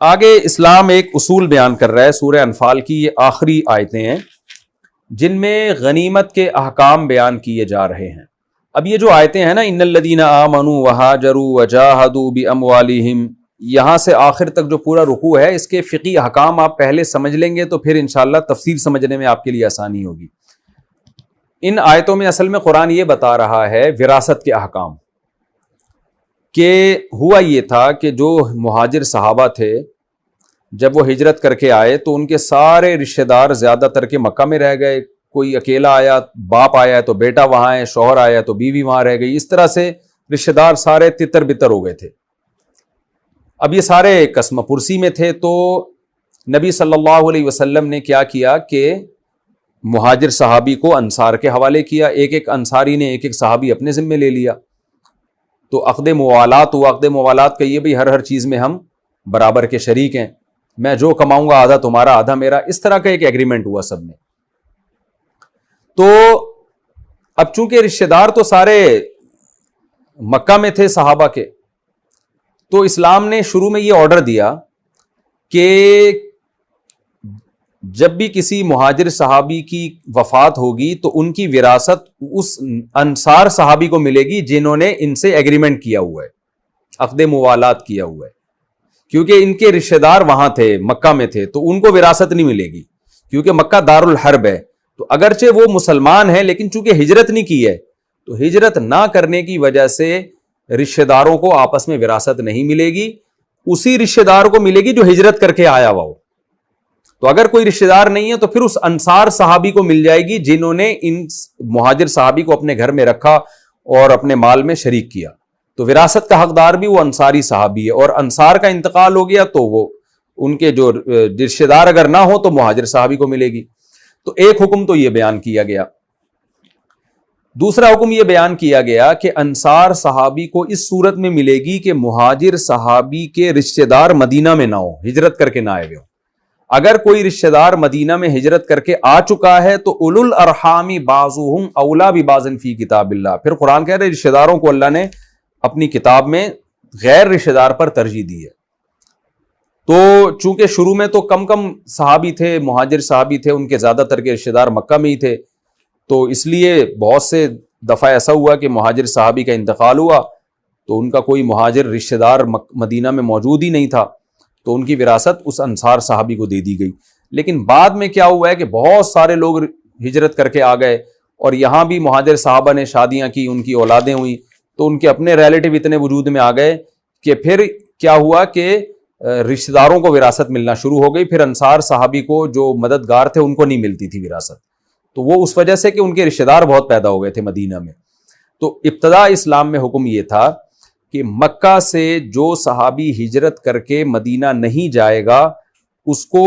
آگے اسلام ایک اصول بیان کر رہا ہے. سورہ انفال کی یہ آخری آیتیں ہیں جن میں غنیمت کے احکام بیان کیے جا رہے ہیں. اب یہ جو آیتیں ہیں نا، ان الذین آمنوا وہاجروا وجاہدوا باموالہم، یہاں سے آخر تک جو پورا رکوع ہے اس کے فقہی احکام آپ پہلے سمجھ لیں گے تو پھر انشاءاللہ تفسیر سمجھنے میں آپ کے لیے آسانی ہوگی. ان آیتوں میں اصل میں قرآن یہ بتا رہا ہے وراثت کے احکام، کہ ہوا یہ تھا کہ جو مہاجر صحابہ تھے جب وہ ہجرت کر کے آئے تو ان کے سارے رشتہ دار زیادہ تر کے مکہ میں رہ گئے. کوئی اکیلا آیا، باپ آیا ہے تو بیٹا وہاں ہے، شوہر آیا ہے تو بیوی وہاں رہ گئی. اس طرح سے رشتہ دار سارے تتر بتر ہو گئے تھے. اب یہ سارے قسم پرسی میں تھے تو نبی صلی اللہ علیہ وسلم نے کیا کیا کہ مہاجر صحابی کو انصار کے حوالے کیا. ایک ایک انصاری نے ایک ایک صحابی اپنے ذمے لے لیا. تو عقد موالات ہوا. عقد موالات کہیے بھئی ہر چیز میں ہم برابر کے شریک ہیں، میں جو کماؤں گا آدھا تمہارا آدھا میرا، اس طرح کا ایک ایگریمنٹ ہوا سب میں. تو اب چونکہ رشتہ دار تو سارے مکہ میں تھے صحابہ کے، تو اسلام نے شروع میں یہ آرڈر دیا کہ جب بھی کسی مہاجر صحابی کی وفات ہوگی تو ان کی وراثت اس انصار صحابی کو ملے گی جنہوں نے ان سے ایگریمنٹ کیا ہوا ہے، عقد موالات کیا ہوا ہے. کیونکہ ان کے رشتہ دار وہاں تھے، مکہ میں تھے، تو ان کو وراثت نہیں ملے گی کیونکہ مکہ دار الحرب ہے. تو اگرچہ وہ مسلمان ہیں لیکن چونکہ ہجرت نہیں کی ہے تو ہجرت نہ کرنے کی وجہ سے رشتہ داروں کو آپس میں وراثت نہیں ملے گی. اسی رشتہ دار کو ملے گی جو ہجرت کر کے آیا ہوا ہو. تو اگر کوئی رشتہ دار نہیں ہے تو پھر اس انصار صحابی کو مل جائے گی جنہوں نے ان مہاجر صحابی کو اپنے گھر میں رکھا اور اپنے مال میں شریک کیا. تو وراثت کا حقدار بھی وہ انصاری صحابی ہے. اور انصار کا انتقال ہو گیا تو وہ ان کے جو رشتہ دار اگر نہ ہو تو مہاجر صحابی کو ملے گی. تو ایک حکم تو یہ بیان کیا گیا. دوسرا حکم یہ بیان کیا گیا کہ انصار صحابی کو اس صورت میں ملے گی کہ مہاجر صحابی کے رشتہ دار مدینہ میں نہ ہو، ہجرت کر کے نہ آئے ہوئے ہو. اگر کوئی رشتہ دار مدینہ میں ہجرت کر کے آ چکا ہے تو اولو الارحام بعضهم اولی ببعض فی کتاب اللہ. پھر قرآن کہہ رہے رشتہ داروں کو اللہ نے اپنی کتاب میں غیر رشتہ دار پر ترجیح دی ہے. تو چونکہ شروع میں تو کم صحابی تھے، مہاجر صحابی تھے، ان کے زیادہ تر کے رشتہ دار مکہ میں ہی تھے، تو اس لیے بہت سے دفعہ ایسا ہوا کہ مہاجر صحابی کا انتقال ہوا تو ان کا کوئی مہاجر رشتہ دار مدینہ میں موجود ہی نہیں تھا تو ان کی وراثت اس انصار صحابی کو دے دی گئی. لیکن بعد میں کیا ہوا ہے کہ بہت سارے لوگ ہجرت کر کے آ گئے اور یہاں بھی مہاجر صحابہ نے شادیاں کی، ان کی اولادیں ہوئیں تو ان کے اپنے ریلیٹیو اتنے وجود میں آ گئے کہ پھر کیا ہوا کہ رشتہ داروں کو وراثت ملنا شروع ہو گئی. پھر انصار صحابی کو جو مددگار تھے ان کو نہیں ملتی تھی وراثت. تو وہ اس وجہ سے کہ ان کے رشتہ دار بہت پیدا ہو گئے تھے مدینہ میں. تو ابتدا اسلام میں حکم یہ تھا کہ مکہ سے جو صحابی ہجرت کر کے مدینہ نہیں جائے گا اس کو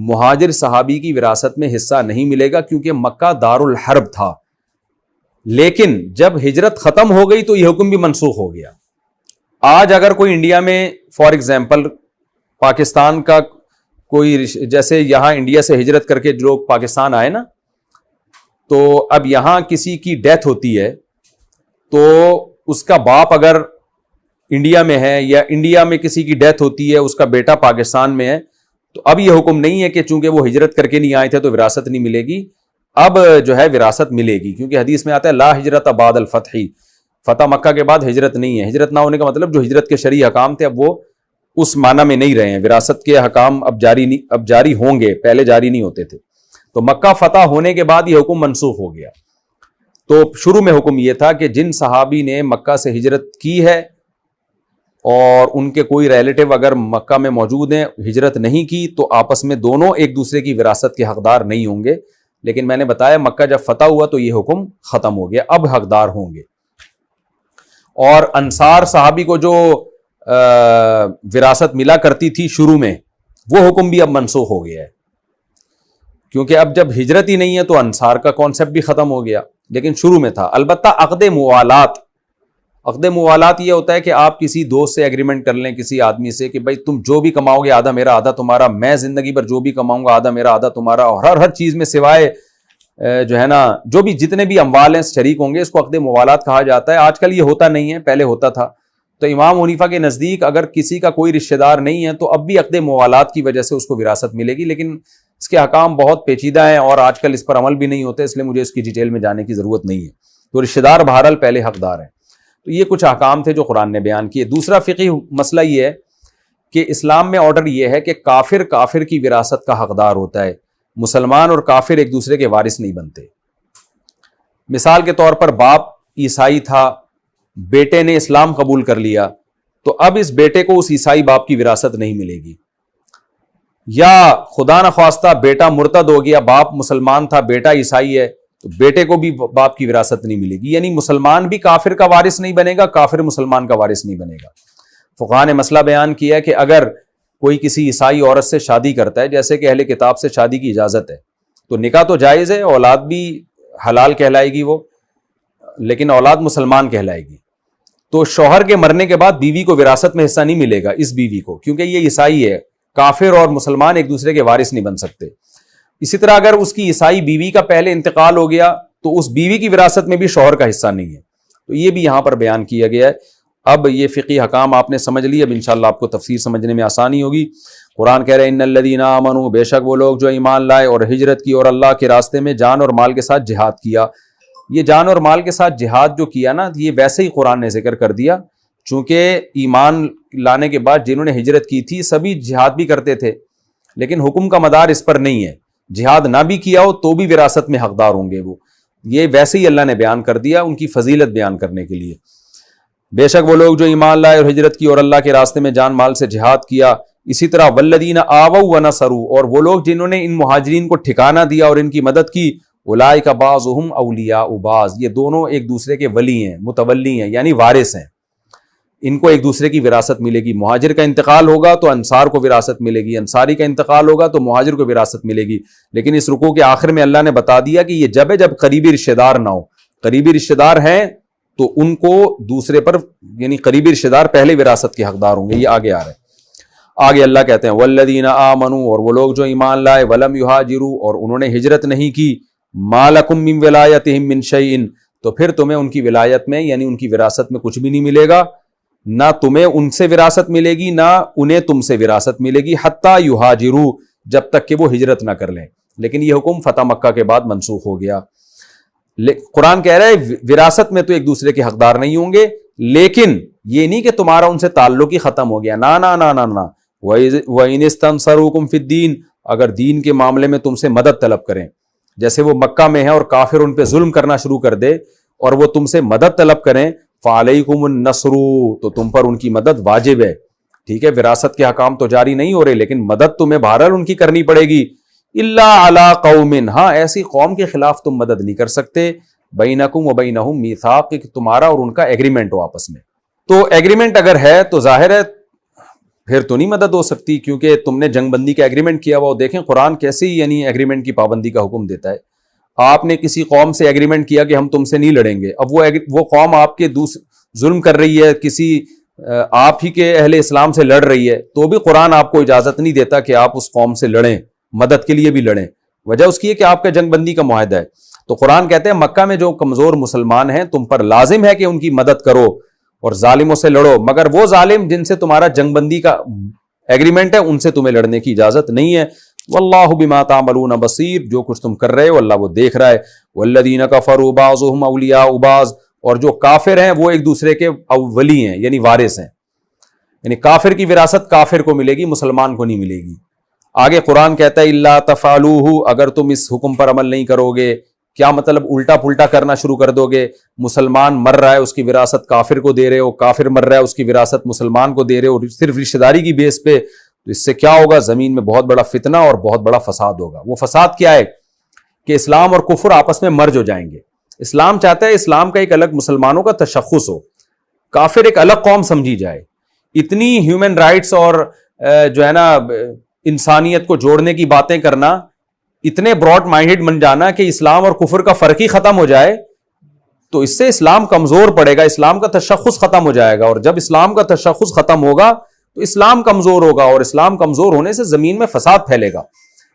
مہاجر صحابی کی وراثت میں حصہ نہیں ملے گا کیونکہ مکہ دار الحرب تھا. لیکن جب ہجرت ختم ہو گئی تو یہ حکم بھی منسوخ ہو گیا. آج اگر کوئی انڈیا میں فار ایگزامپل پاکستان کا کوئی جیسے یہاں انڈیا سے ہجرت کر کے لوگ پاکستان آئے نا، تو اب یہاں کسی کی ڈیتھ ہوتی ہے تو اس کا باپ اگر انڈیا میں ہے یا انڈیا میں کسی کی ڈیتھ ہوتی ہے اس کا بیٹا پاکستان میں ہے تو اب یہ حکم نہیں ہے کہ چونکہ وہ ہجرت کر کے نہیں آئے تھے تو وراثت نہیں ملے گی. اب جو ہے وراثت ملے گی کیونکہ حدیث میں آتا ہے لا ہجرت بعد الفتح، فتح مکہ کے بعد ہجرت نہیں ہے. ہجرت نہ ہونے کا مطلب جو ہجرت کے شرعی حکام تھے اب وہ اس معنی میں نہیں رہے ہیں. وراثت کے حکام اب جاری ہوں گے، پہلے جاری نہیں ہوتے تھے. تو مکہ فتح ہونے کے بعد یہ حکم منسوخ ہو گیا. تو شروع میں حکم یہ تھا کہ جن صحابی نے مکہ سے ہجرت کی ہے اور ان کے کوئی ریلیٹیو اگر مکہ میں موجود ہیں، ہجرت نہیں کی، تو آپس میں دونوں ایک دوسرے کی وراثت کے حقدار نہیں ہوں گے. لیکن میں نے بتایا مکہ جب فتح ہوا تو یہ حکم ختم ہو گیا، اب حقدار ہوں گے. اور انصار صحابی کو جو وراثت ملا کرتی تھی شروع میں وہ حکم بھی اب منسوخ ہو گیا ہے کیونکہ اب جب ہجرت ہی نہیں ہے تو انصار کا کانسیپٹ بھی ختم ہو گیا. لیکن شروع میں تھا. البتہ عقد موالات یہ ہوتا ہے کہ آپ کسی دوست سے ایگریمنٹ کر لیں، کسی آدمی سے، کہ بھائی تم جو بھی کماؤ گے آدھا میرا آدھا تمہارا، میں زندگی بھر جو بھی کماؤں گا آدھا میرا آدھا تمہارا، اور ہر چیز میں سوائے جو ہے نا جتنے بھی اموال ہیں شریک ہوں گے. اس کو عقد موالات کہا جاتا ہے. آج کل یہ ہوتا نہیں ہے، پہلے ہوتا تھا. تو امام حنیفہ کے نزدیک اگر کسی کا کوئی رشتہ دار نہیں ہے تو اب بھی عقد موالات کی وجہ سے اس کو وراثت ملے گی، لیکن اس کے احکام بہت پیچیدہ ہیں اور آج کل اس پر عمل بھی نہیں ہوتے، اس لیے مجھے اس کی ڈیٹیل میں جانے کی ضرورت نہیں ہے۔ تو رشتہ دار بہرحال پہلے حقدار ہیں۔ تو یہ کچھ احکام تھے جو قرآن نے بیان کیے۔ دوسرا فقہی مسئلہ یہ ہے کہ اسلام میں آرڈر یہ ہے کہ کافر کافر کی وراثت کا حقدار ہوتا ہے، مسلمان اور کافر ایک دوسرے کے وارث نہیں بنتے۔ مثال کے طور پر باپ عیسائی تھا، بیٹے نے اسلام قبول کر لیا، تو اب اس بیٹے کو اس عیسائی باپ کی وراثت نہیں ملے گی۔ یا خدا نخواستہ بیٹا مرتد ہو گیا، باپ مسلمان تھا، بیٹا عیسائی ہے، تو بیٹے کو بھی باپ کی وراثت نہیں ملے گی، یعنی مسلمان بھی کافر کا وارث نہیں بنے گا، کافر مسلمان کا وارث نہیں بنے گا۔ فقہاء نے مسئلہ بیان کیا ہے کہ اگر کوئی کسی عیسائی عورت سے شادی کرتا ہے، جیسے کہ اہل کتاب سے شادی کی اجازت ہے، تو نکاح تو جائز ہے، اولاد بھی حلال کہلائے گی وہ، لیکن اولاد مسلمان کہلائے گی۔ تو شوہر کے مرنے کے بعد بیوی کو وراثت میں حصہ نہیں ملے گا، اس بیوی کو، کیونکہ یہ عیسائی ہے۔ کافر اور مسلمان ایک دوسرے کے وارث نہیں بن سکتے۔ اسی طرح اگر اس کی عیسائی بیوی کا پہلے انتقال ہو گیا تو اس بیوی کی وراثت میں بھی شوہر کا حصہ نہیں ہے۔ تو یہ بھی یہاں پر بیان کیا گیا ہے۔ اب یہ فقہی حکام آپ نے سمجھ لی، اب انشاءاللہ آپ کو تفسیر سمجھنے میں آسانی ہوگی۔ قرآن کہہ رہے ہیں ان الذین آمنوا، بے شک وہ لوگ جو ایمان لائے اور ہجرت کی اور اللہ کے راستے میں جان اور مال کے ساتھ جہاد کیا۔ یہ جان اور مال کے ساتھ جہاد جو کیا نا، یہ ویسے ہی قرآن نے ذکر کر دیا، چونکہ ایمان لانے کے بعد جنہوں نے ہجرت کی تھی سبھی جہاد بھی کرتے تھے، لیکن حکم کا مدار اس پر نہیں ہے۔ جہاد نہ بھی کیا ہو تو بھی وراثت میں حقدار ہوں گے وہ، یہ ویسے ہی اللہ نے بیان کر دیا ان کی فضیلت بیان کرنے کے لیے۔ بے شک وہ لوگ جو ایمان لائے اور ہجرت کی اور اللہ کے راستے میں جان مال سے جہاد کیا۔ اسی طرح والذین آووا ونصروا، اور وہ لوگ جنہوں نے ان مہاجرین کو ٹھکانہ دیا اور ان کی مدد کی۔ اولئک بعضهم اولیاء بعض، یہ دونوں ایک دوسرے کے ولی ہیں، متولی ہیں، یعنی وارث ہیں، ان کو ایک دوسرے کی وراثت ملے گی۔ مہاجر کا انتقال ہوگا تو انصار کو وراثت ملے گی، انصاری کا انتقال ہوگا تو مہاجر کو وراثت ملے گی۔ لیکن اس رکوع کے آخر میں اللہ نے بتا دیا کہ یہ جب قریبی رشتہ دار نہ ہو، قریبی رشتہ دار ہیں تو ان کو دوسرے پر، یعنی قریبی رشتہ دار پہلے وراثت کے حقدار ہوں گے۔ یہ آگے آ رہا ہے۔ آگے اللہ کہتے ہیں والذین آمنوا، اور وہ لوگ جو ایمان لائے، ولم یہاجروا، اور انہوں نے ہجرت نہیں کی، ما لکم من ولایتہم من شیء، تو پھر تمہیں ان کی ولایت میں یعنی ان کی وراثت میں کچھ بھی نہیں ملے گا، نہ تمہیں ان سے وراثت ملے گی نہ انہیں تم سے وراثت ملے گی، حتی یہاجروا، جب تک کہ وہ ہجرت نہ کر لیں۔ لیکن یہ حکم فتح مکہ کے بعد منسوخ ہو گیا۔ قرآن کہہ رہا ہے وراثت میں تو ایک دوسرے کے حقدار نہیں ہوں گے، لیکن یہ نہیں کہ تمہارا ان سے تعلق ہی ختم ہو گیا، نہ نہ نہ نہ نہ۔ وَإِنِ اسْتَنصَرُوكُمْ فِي الدِّينِ، اگر دین کے معاملے میں تم سے مدد طلب کریں، جیسے وہ مکہ میں ہے اور کافر ان پہ ظلم کرنا شروع کر دے اور وہ تم سے مدد طلب کریں، فَعَلَيْكُمُ النَّصْرُ، تو تم پر ان کی مدد واجب ہے۔ ٹھیک ہے، وراثت کے حکام تو جاری نہیں ہو رہے، لیکن مدد تمہیں بہرحال ان کی کرنی پڑے گی۔ الا علی قوم، ہاں ایسی قوم کے خلاف تم مدد نہیں کر سکتے، بینکم و بینہم میثاق، کہ تمہارا اور ان کا ایگریمنٹ ہو آپس میں۔ تو ایگریمنٹ اگر ہے تو ظاہر ہے پھر تو نہیں مدد ہو سکتی، کیونکہ تم نے جنگ بندی کا ایگریمنٹ کیا ہوا۔ دیکھیں قرآن کیسے یعنی ایگریمنٹ کی پابندی کا حکم دیتا ہے۔ آپ نے کسی قوم سے ایگریمنٹ کیا کہ ہم تم سے نہیں لڑیں گے، اب وہ قوم آپ کے ظلم کر رہی ہے، کسی آپ ہی کے اہل اسلام سے لڑ رہی ہے، تو بھی قرآن آپ کو اجازت نہیں دیتا کہ آپ اس قوم سے لڑیں، مدد کے لیے بھی لڑیں۔ وجہ اس کی ہے کہ آپ کا جنگ بندی کا معاہدہ ہے۔ تو قرآن کہتے ہیں مکہ میں جو کمزور مسلمان ہیں تم پر لازم ہے کہ ان کی مدد کرو اور ظالموں سے لڑو، مگر وہ ظالم جن سے تمہارا جنگ بندی کا ایگریمنٹ ہے ان سے تمہیں لڑنے کی اجازت نہیں ہے۔ واللہ بما تعملون بصیر، جو کچھ تم کر رہے ہو اللہ وہ دیکھ رہا ہے۔ والذین کفروا بعضهم اولیاء بعض، اور جو کافر ہیں وہ ایک دوسرے کے ولی ہیں یعنی وارث ہیں، یعنی کافر کی وراثت کافر کو ملے گی، مسلمان کو نہیں ملے گی۔ آگے قرآن کہتا ہے الا تفعلوہ، اگر تم اس حکم پر عمل نہیں کرو گے، کیا مطلب الٹا پلٹا کرنا شروع کر دو گے، مسلمان مر رہا ہے اس کی وراثت کافر کو دے رہے ہو، کافر مر رہا ہے اس کی وراثت مسلمان کو دے رہے ہو صرف رشتہ داری کی بیس پہ، تو اس سے کیا ہوگا، زمین میں بہت بڑا فتنہ اور بہت بڑا فساد ہوگا۔ وہ فساد کیا ہے کہ اسلام اور کفر آپس میں مرج ہو جائیں گے۔ اسلام چاہتا ہے اسلام کا ایک الگ مسلمانوں کا تشخص ہو، کافر ایک الگ قوم سمجھی جائے۔ اتنی ہیومن رائٹس اور جو ہے نا انسانیت کو جوڑنے کی باتیں کرنا، اتنے براڈ مائنڈڈ بن جانا کہ اسلام اور کفر کا فرق ہی ختم ہو جائے، تو اس سے اسلام کمزور پڑے گا، اسلام کا تشخص ختم ہو جائے گا، اور جب اسلام کا تشخص ختم ہوگا تو اسلام کمزور ہوگا، اور اسلام کمزور ہونے سے زمین میں فساد پھیلے گا۔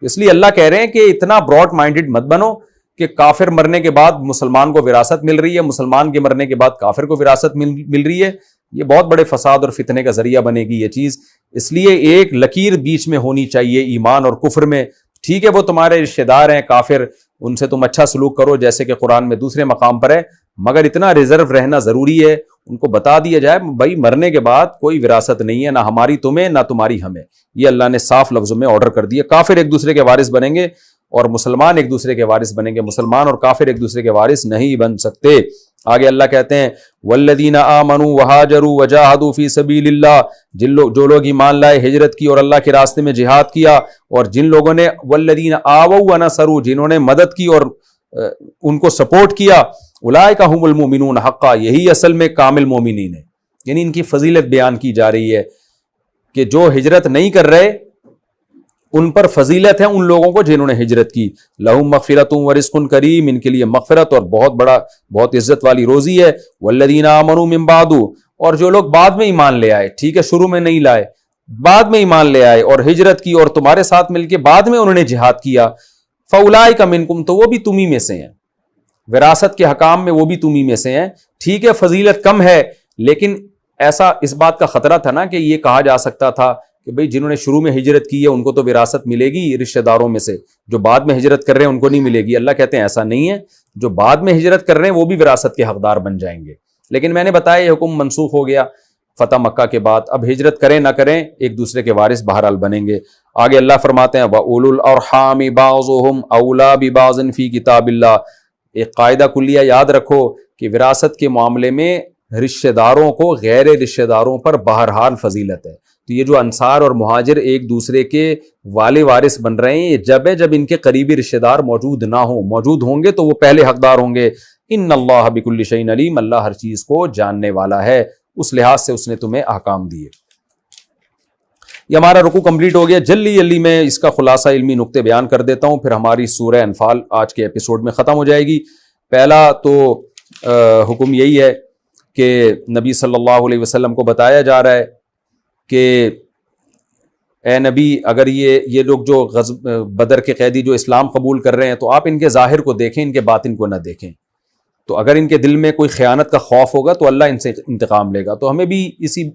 اس لیے اللہ کہہ رہے ہیں کہ اتنا براڈ مائنڈڈ مت بنو کہ کافر مرنے کے بعد مسلمان کو وراثت مل رہی ہے، مسلمان کے مرنے کے بعد کافر کو وراثت مل رہی ہے۔ یہ بہت بڑے فساد اور فتنے کا ذریعہ بنے گی یہ چیز. اس لیے ایک لکیر بیچ میں ہونی چاہیے ایمان اور کفر میں. ٹھیک ہے وہ تمہارے رشتہ دار ہیں کافر, ان سے تم اچھا سلوک کرو جیسے کہ قرآن میں دوسرے مقام پر ہے, مگر اتنا ریزرو رہنا ضروری ہے, ان کو بتا دیا جائے بھائی مرنے کے بعد کوئی وراثت نہیں ہے, نہ ہماری تمہیں نہ تمہاری ہمیں. یہ اللہ نے صاف لفظوں میں آرڈر کر دیا. کافر ایک دوسرے کے وارث بنیں گے اور مسلمان ایک دوسرے کے وارث بنیں گے, مسلمان اور کافر ایک دوسرے کے وارث نہیں بن سکتے. آگے اللہ کہتے ہیں والذین آمنوا وہاجروا وجاہدوا فی سبیل اللہ, جو لوگ ایمان لائے, ہجرت کی اور اللہ کے راستے میں جہاد کیا, اور جن لوگوں نے والذین آووا ونصروا, جنہوں نے مدد کی اور ان کو سپورٹ کیا, اولئک هم المؤمنون حقا, یہی اصل میں کامل مومنین ہیں. یعنی ان کی فضیلت بیان کی جا رہی ہے کہ جو ہجرت نہیں کر رہے ان پر فضیلت ہے ان لوگوں کو جنہوں نے ہجرت کی. لہم مغفرۃ ورزق کریم, ان کے لیے مغفرت اور بہت عزت والی روزی ہے. والذین آمنوا من بعد, اور جو لوگ بعد میں ایمان لے آئے, ٹھیک ہے شروع میں نہیں لائے, بعد میں ایمان لے آئے اور ہجرت کی اور تمہارے ساتھ مل کے بعد میں انہوں نے جہاد کیا, فاولئک منکم, تو وہ بھی تمہیں میں سے ہیں, وراثت کے حکام میں وہ بھی تمہیں میں سے ہیں. ٹھیک ہے فضیلت کم ہے, لیکن ایسا اس بات کا خطرہ تھا نا کہ یہ کہا جا سکتا تھا کہ بھئی جنہوں نے شروع میں ہجرت کی ہے ان کو تو وراثت ملے گی رشتہ داروں میں سے, جو بعد میں ہجرت کر رہے ہیں ان کو نہیں ملے گی. اللہ کہتے ہیں ایسا نہیں ہے, جو بعد میں ہجرت کر رہے ہیں وہ بھی وراثت کے حقدار بن جائیں گے. لیکن میں نے بتایا یہ حکم منسوخ ہو گیا فتح مکہ کے بعد, اب ہجرت کریں نہ کریں ایک دوسرے کے وارث بہرحال بنیں گے. آگے اللہ فرماتے ہیں وَأُولُو الْأَرْحَامِ بَعْضُهُمْ أَوْلَىٰ بِبَعْضٍ فِي کتاب اللہ. ایک قاعدہ کلیہ یاد رکھو کہ وراثت کے معاملے میں رشتہ داروں کو غیر رشتہ داروں پر بہرحال فضیلت ہے. تو یہ جو انصار اور مہاجر ایک دوسرے کے والے وارث بن رہے ہیں, یہ جب ہے جب ان کے قریبی رشتہ دار موجود نہ ہوں, موجود ہوں گے تو وہ پہلے حقدار ہوں گے. ان اللہ بکل شیء علیم, اللہ ہر چیز کو جاننے والا ہے, اس لحاظ سے اس نے تمہیں احکام دیے. یہ ہمارا رکوع کمپلیٹ ہو گیا. جلدی میں اس کا خلاصہ علمی نقطے بیان کر دیتا ہوں, پھر ہماری سورہ انفال آج کے ایپیسوڈ میں ختم ہو جائے گی. پہلا تو حکم یہی ہے کہ نبی صلی اللہ علیہ وسلم کو بتایا جا رہا ہے کہ اے نبی, اگر یہ لوگ جو بدر کے قیدی جو اسلام قبول کر رہے ہیں تو آپ ان کے ظاہر کو دیکھیں, ان کے باطن کو نہ دیکھیں. تو اگر ان کے دل میں کوئی خیانت کا خوف ہوگا تو اللہ ان سے انتقام لے گا. تو ہمیں بھی اسی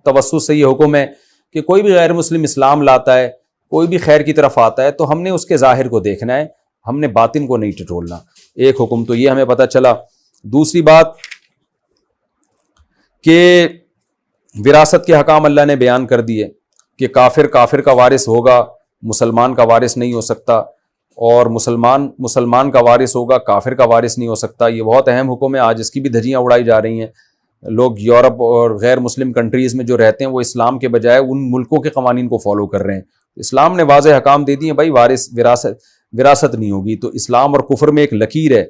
توسط سے یہ حکم ہے کہ کوئی بھی غیر مسلم اسلام لاتا ہے, کوئی بھی خیر کی طرف آتا ہے تو ہم نے اس کے ظاہر کو دیکھنا ہے, ہم نے باطن کو نہیں ٹٹولنا. ایک حکم تو یہ ہمیں پتہ چلا. دوسری بات کہ وراثت کے حکام اللہ نے بیان کر دیے کہ کافر کا وارث ہوگا, مسلمان کا وارث نہیں ہو سکتا, اور مسلمان کا وارث ہوگا, کافر کا وارث نہیں ہو سکتا. یہ بہت اہم حکم ہے, آج اس کی بھی دھجیاں اڑائی جا رہی ہیں. لوگ یورپ اور غیر مسلم کنٹریز میں جو رہتے ہیں وہ اسلام کے بجائے ان ملکوں کے قوانین کو فالو کر رہے ہیں. اسلام نے واضح حکام دے دیے بھائی وراثت نہیں ہوگی. تو اسلام اور کفر میں ایک لکیر ہے,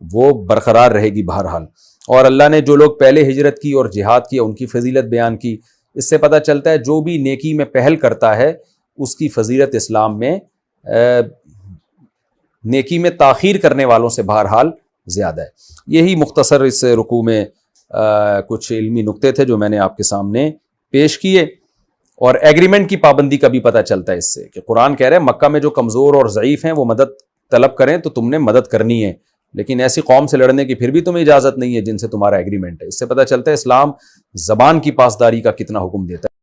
وہ برقرار رہے گی بہرحال. اور اللہ نے جو لوگ پہلے ہجرت کی اور جہاد کیا ان کی فضیلت بیان کی. اس سے پتہ چلتا ہے جو بھی نیکی میں پہل کرتا ہے اس کی فضیلت اسلام میں نیکی میں تاخیر کرنے والوں سے بہرحال زیادہ ہے. یہی مختصر اس رکوع میں کچھ علمی نقطے تھے جو میں نے آپ کے سامنے پیش کیے. اور ایگریمنٹ کی پابندی کا بھی پتہ چلتا ہے اس سے کہ قرآن کہہ رہے ہیں مکہ میں جو کمزور اور ضعیف ہیں وہ مدد طلب کریں تو تم نے مدد کرنی ہے, لیکن ایسی قوم سے لڑنے کی پھر بھی تمہیں اجازت نہیں ہے جن سے تمہارا ایگریمنٹ ہے. اس سے پتہ چلتا ہے اسلام زبان کی پاسداری کا کتنا حکم دیتا ہے.